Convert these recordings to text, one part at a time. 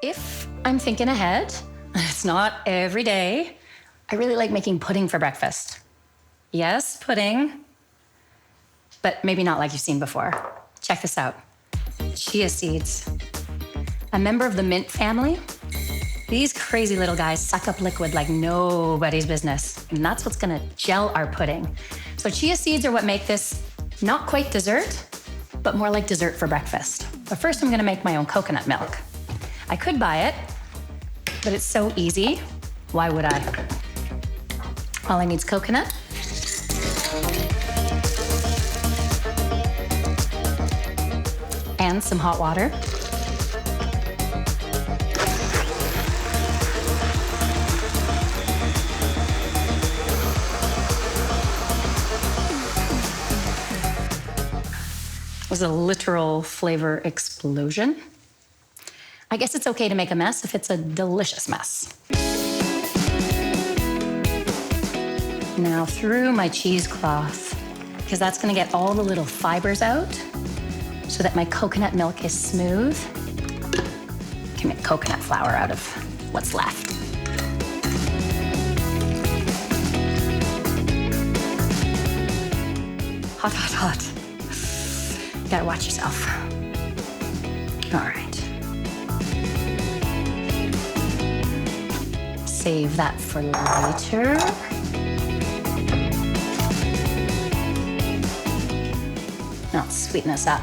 If I'm thinking ahead, it's not every day, I really like making pudding for breakfast. Yes, pudding, but maybe not like you've seen before. Check this out. Chia seeds. A member of the mint family. These crazy little guys suck up liquid like nobody's business, and that's what's gonna gel our pudding. So chia seeds are what make this not quite dessert, but more like dessert for breakfast. But first I'm gonna make my own coconut milk. I could buy it, but it's so easy. Why would I? All I need is coconut. And some hot water. It was a literal flavor explosion. I guess it's okay to make a mess if it's a delicious mess. Now through my cheesecloth, because that's gonna get all the little fibers out so that my coconut milk is smooth. I can make coconut flour out of what's left. Hot, hot, hot. You gotta watch yourself. All right. Save that for later. Now let's sweeten this up.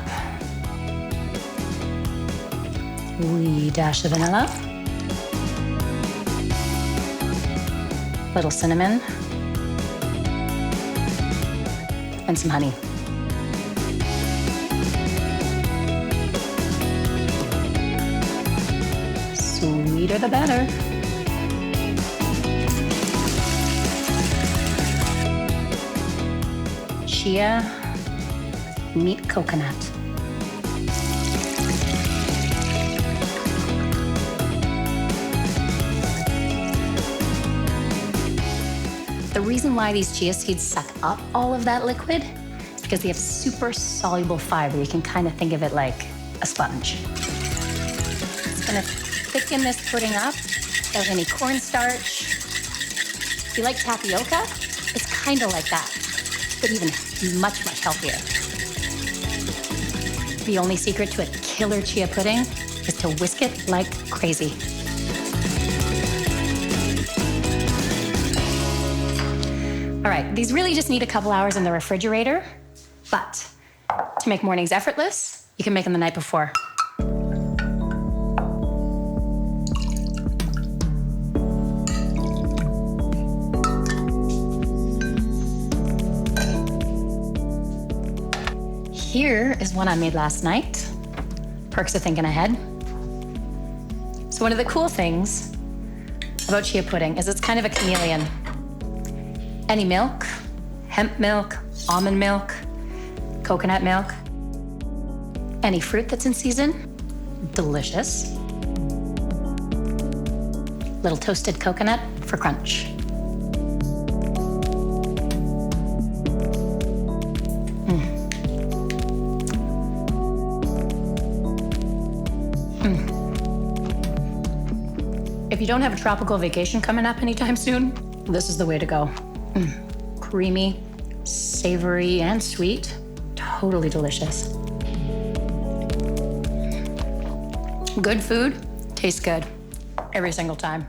Wee dash of vanilla. Little cinnamon. And some honey. Sweeter the better. Chia meat coconut. The reason why these chia seeds suck up all of that liquid is because they have super soluble fiber. You can kind of think of it like a sponge. It's gonna thicken this pudding up without any cornstarch. If you like tapioca, it's kind of like that, but even much, much healthier. The only secret to a killer chia pudding is to whisk it like crazy. All right, these really just need a couple hours in the refrigerator, but to make mornings effortless, you can make them the night before. Here is one I made last night. Perks of thinking ahead. So one of the cool things about chia pudding is it's kind of a chameleon. Any milk, hemp milk, almond milk, coconut milk, any fruit that's in season, delicious. Little toasted coconut for crunch. If you don't have a tropical vacation coming up anytime soon, this is the way to go. Creamy, savory, and sweet. Totally delicious. Good food tastes good every single time.